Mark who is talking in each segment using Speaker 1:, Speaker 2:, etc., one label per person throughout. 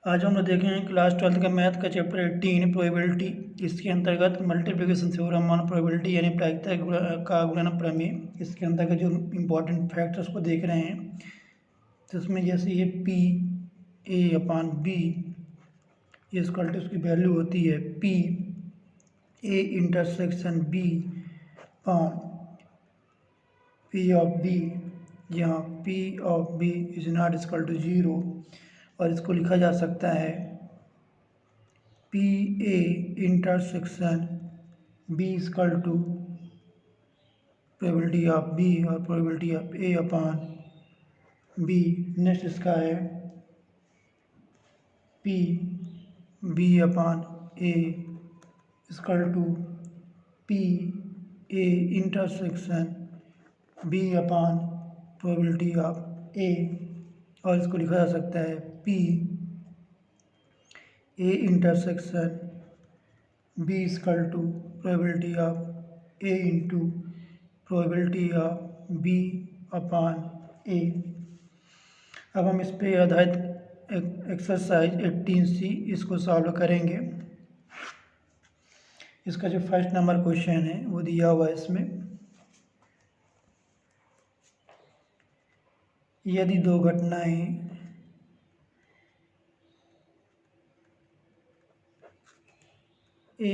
Speaker 1: आज हम लोग देखेंगे क्लास 12th का मैथ का चैप्टर 18 प्रोबेबिलिटी। इसके अंतर्गत मल्टीप्लिकेशन थ्योरम ऑन प्रोबेबिलिटी यानी प्रायिकता का गुणन प्रमेय। इसके अंतर्गत जो इम्पोर्टेंट फैक्टर्स को देख रहे हैं, तो इसमें जैसे ये पी ए अपान बी इसका उसकी वैल्यू होती है p A intersection B upon p of b, जहाँ p of b is not equal to 0। और इसको लिखा जा सकता है p A intersection B equal to probability of b और probability of a upon b. Next इसका है p b upon a equal to p A intersection B upon probability of a. और इसको लिखा जा सकता है p A intersection B equal to probability of a into probability of b upon a. अब हम इस पे आधारित एक्सरसाइज 18C इसको सॉल्व करेंगे। इसका जो फर्स्ट नंबर क्वेश्चन है वो दिया हुआ है इसमें। यदि दो घटनाएं ए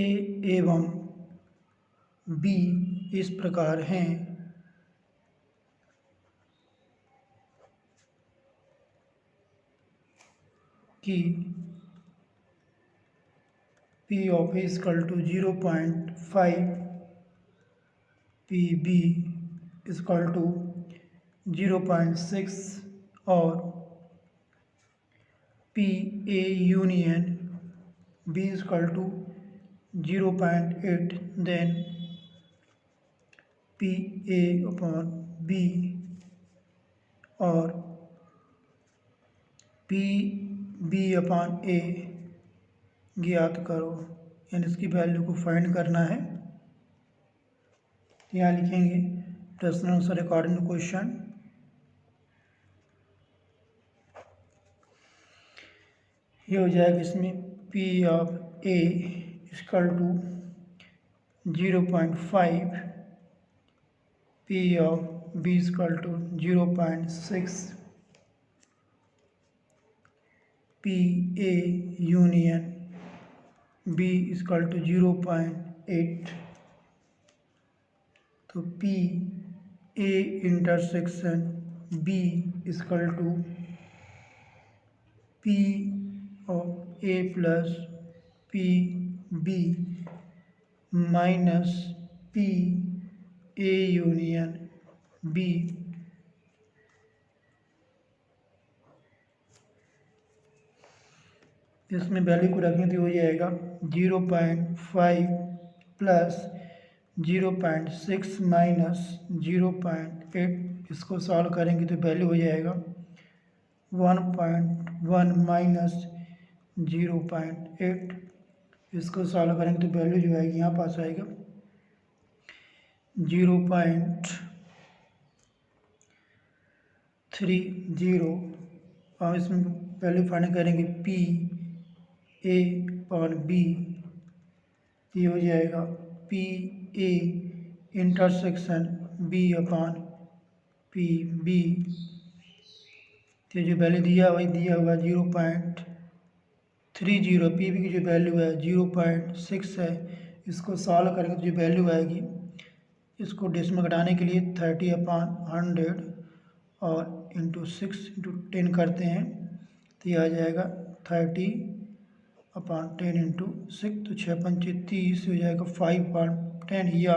Speaker 1: एवं बी इस प्रकार हैं कि P of A equal to 0.5, P B equal to 0.6 और P A union B equal to 0.8, then P A upon B और पी बी अपॉन ए ज्ञात करो। यानी इसकी वैल्यू को फाइंड करना है। यहाँ लिखेंगे प्रश्न आंसर अकॉर्डिंग टू क्वेश्चन। ये हो जाएगा इसमें P of A equal to 0.5, P of B equal to 0.6, P A union B equal to 0.8। तो P A intersection B equal to P of A plus P B minus P A union B. इसमें value को रखेंगे तो हो जाएगा 0.5 plus 0.6 minus 0.8। इसको solve करेंगे तो वैल्यू हो जाएगा 1.1 माइनस 0.8। इसको सॉल्व करेंगे तो वैल्यू जो आएगी यहाँ पास आएगा 0.30। और इसमें वैल्यू फाइंड करेंगे पी ए और बी। ये हो जाएगा P A intersection B upon P B. तो जो वैल्यू दिया वही दिया हुआ 0.30। पी बी की जो वैल्यू है 0.6 है। इसको सॉल्व करेंगे तो जो वैल्यू आएगी, इसको डेसिमल घटाने के लिए 30/100 और इंटू 6/10 करते हैं तो ये आ जाएगा 30/10 इंटू 6। तो 6×5 = 30 हो जाएगा 5/10 या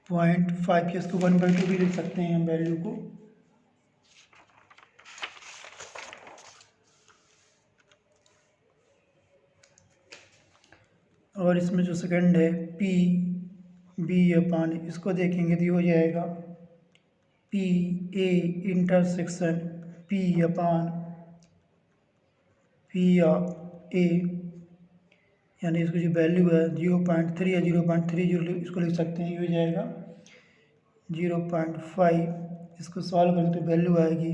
Speaker 1: 0.5। इसको 1/2 भी लिख सकते हैं हम वैल्यू को। और इसमें जो सेकंड है पी बी अपान, इसको देखेंगे तो ये हो जाएगा P A intersection p upon p of a. यानी इसकी जो वैल्यू है 0.3 या 0.30 इसको लिख सकते हैं। ये हो जाएगा 0.5। इसको सॉल्व करें तो वैल्यू आएगी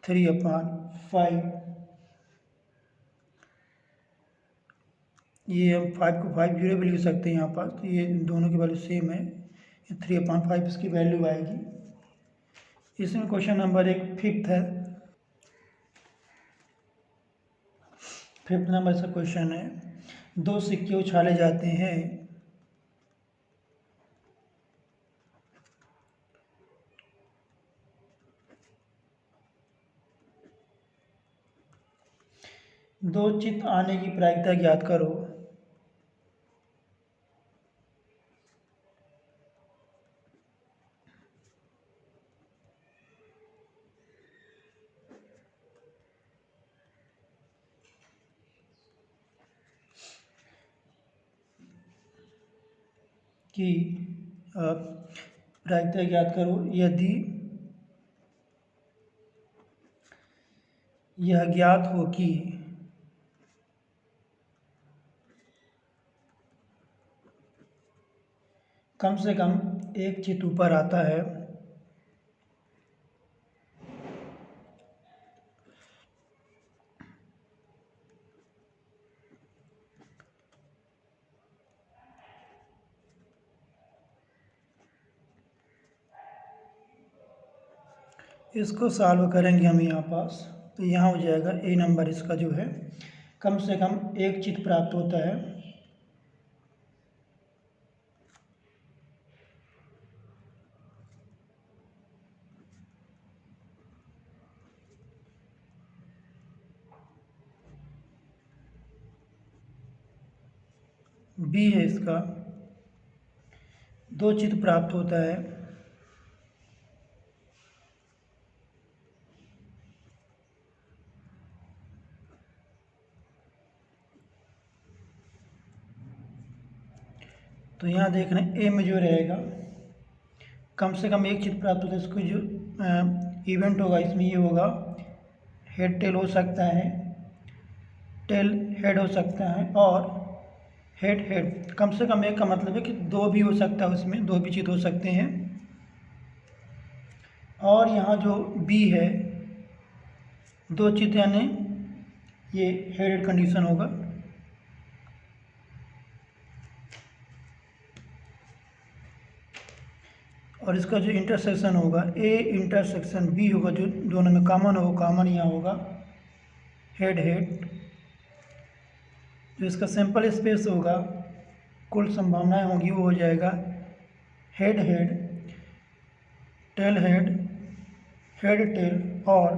Speaker 1: 3/5। ये हम 5 को 5 जीरो भी लिख सकते हैं यहाँ पर, तो ये दोनों की वैल्यू सेम है, ये 3/5 इसकी वैल्यू आएगी। इसमें क्वेश्चन नंबर 1 फिफ्थ है। फिफ्थ नंबर से क्वेश्चन है, 2 सिक्के उछाले जाते हैं, दो चित आने की प्रायिकता ज्ञात करो। कि प्रायिकता ज्ञात करो यदि यह ज्ञात हो कि कम से कम एक चित ऊपर आता है इसको सॉल्व करेंगे हम यहाँ पास, तो यहाँ हो जाएगा ए नंबर इसका जो है, कम से कम एक चित प्राप्त होता है। बी है इसका, 2 चित प्राप्त होता है। तो यहाँ देख रहे हैं ए में जो रहेगा कम से कम एक चित प्राप्त होता है, इसको जो इवेंट होगा इसमें ये होगा, हेड टेल हो सकता है, टेल हेड हो सकता है, और हेड हेड। कम से कम एक का मतलब है कि 2 भी हो सकता है, उसमें 2 भी चित हो सकते हैं। और यहाँ जो बी है 2 चित, यानी ये हेडेड कंडीशन होगा। और इसका जो इंटरसेक्शन होगा ए इंटरसेक्शन बी होगा, जो दोनों में कॉमन होगा, कॉमन यहाँ होगा हेड हेड। जो इसका सैंपल स्पेस होगा, कुल संभावनाएं होगी, वो हो जाएगा head head, tail head, head tail और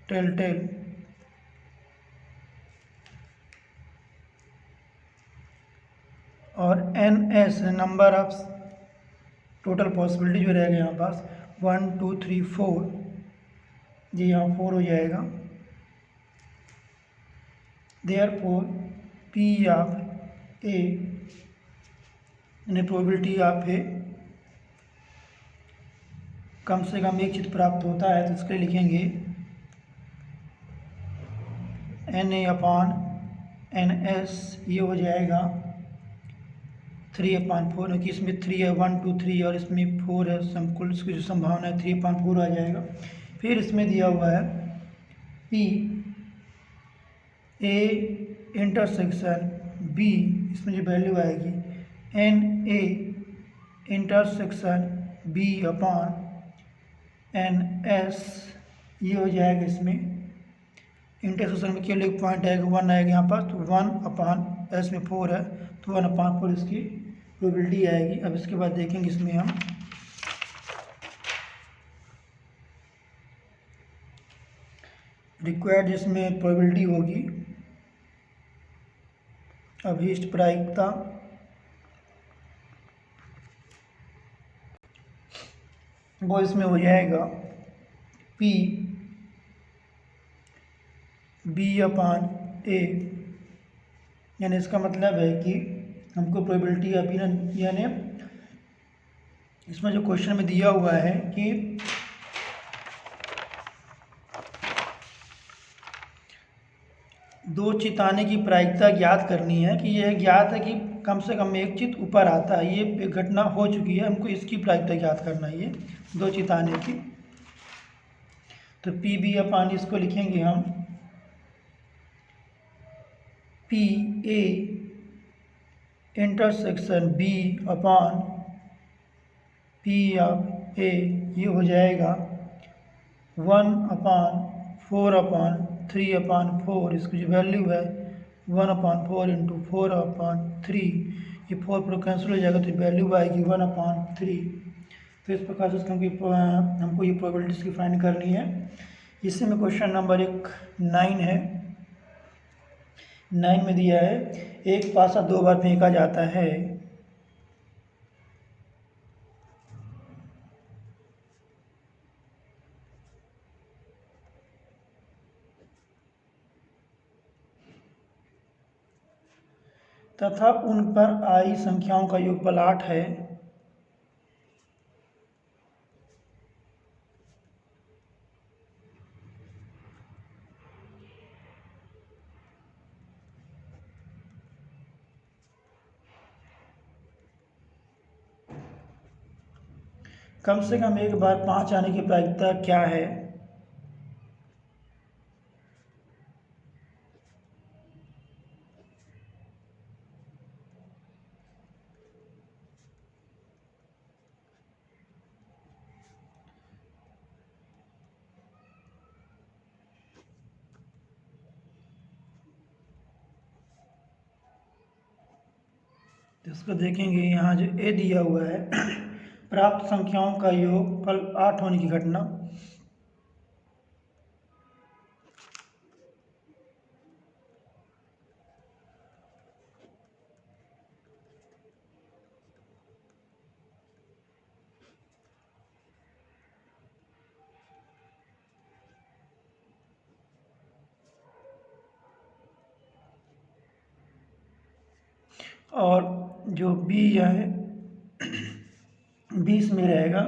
Speaker 1: टेल टेल। और N S number of total possibility जो रहेगा यहाँ पास 1 2 3 4, जी यहाँ 4 हो जाएगा। देयरफॉर पी ऑफ ए यानी प्रोबेबिलिटी ऑफ ए, कम से कम एक चित प्राप्त होता है, तो इसके लिए लिखेंगे N A upon N S, ये हो जाएगा 3/4, क्योंकि इसमें 3 है, 1 2 3 और इसमें 4 है, कुल इसकी जो संभावना है 3/4 आ जाएगा। फिर इसमें दिया हुआ है पी ए इंटरसेक्शन बी, इसमें जो वैल्यू आएगी एन ए intersection B upon N S, ये हो जाएगा। इसमें इंटरसेक्शन में केवल एक पॉइंट आएगा, 1 आएगा यहाँ पर, तो 1/एस में 4 है, तो 1/4 इसकी प्रोबेबिलिटी आएगी। अब इसके बाद देखेंगे इसमें हम रिक्वायर्ड, जिसमें प्रोबेबिलिटी होगी अभीष्ट प्रायिकता, वो इसमें हो जाएगा पी बी अपॉन ए, यानी इसका मतलब है कि हमको प्रोबेबिलिटी ऑफ, यानी इसमें जो क्वेश्चन में दिया हुआ है कि दो चित आने की प्रायिकता ज्ञात करनी है, कि यह ज्ञात है कि कम से कम एक चित ऊपर आता है, ये घटना हो चुकी है, हमको इसकी प्रायिकता ज्ञात करना है, ये 2 चित आने की। तो पी बी अपॉन इसको लिखेंगे हम p A intersection B upon p of a, ये हो जाएगा 1/4/3/4, इसकी जो वैल्यू है 1/4 इंटू 4/3, ये 4 पूरा कैंसिल हो जाएगा तो वैल्यू आएगी 1/3। तो इस प्रकार से हमको ये प्रोबेबिलिटीज की फाइंड करनी है। इसी में क्वेश्चन नंबर 9 है। 9 में दिया है एक पासा 2 बार फेंका जाता है, तथा उन पर आई संख्याओं का योगफल 8 है। कम से कम एक बार 5 आने की प्रायिकता क्या है? तो इसको देखेंगे, यहाँ जो ए दिया हुआ है प्राप्त संख्याओं का योगफल 8 होने की घटना। और जो बी है 20 में रहेगा,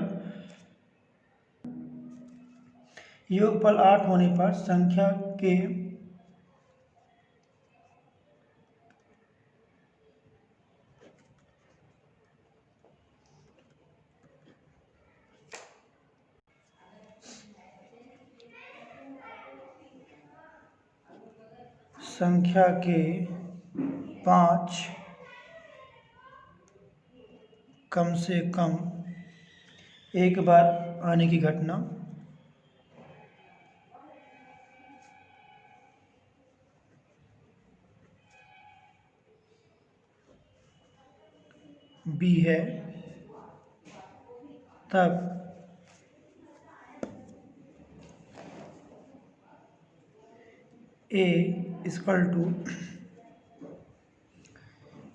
Speaker 1: योगफल 8 होने पर संख्या के संख्या के 5 कम से कम एक बार आने की घटना। बी है, तब ए इक्वल टू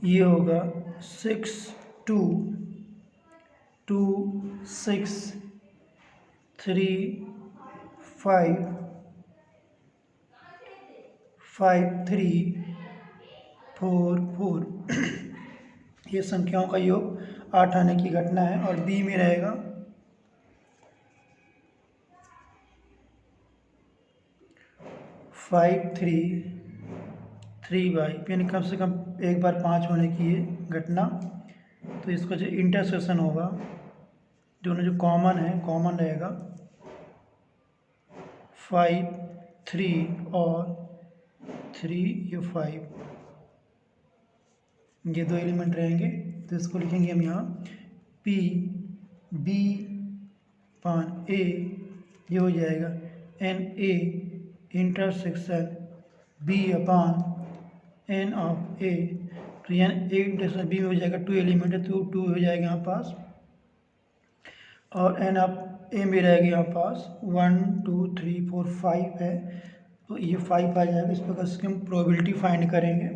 Speaker 1: ये होगा 6 2 2 6 3 5 5 3 4 4 ये संख्याओं का योग 8 आने की घटना है। और बी में रहेगा 5 3 3 बाई, यानी कम से कम एक बार 5 होने की ये घटना। तो इसका जो इंटरसेक्शन होगा, दोनों जो कॉमन है, कॉमन रहेगा 5 3 और 3, ये 5, ये 2 एलिमेंट रहेंगे। तो इसको लिखेंगे हम यहाँ पी बी पान ए, ये हो जाएगा n A intersection B upon n of a. तो यहाँ ए इंटरसेक्शन बी में हो जाएगा 2 एलिमेंट है, तो 2 हो जाएगा यहाँ पास, और एन ऑफ ए में रहेगा यहाँ पास 1 2 3 4 5 है, तो ये 5 आ जाएगा। इस प्रकार से हम प्रोबेबिलिटी फाइंड करेंगे।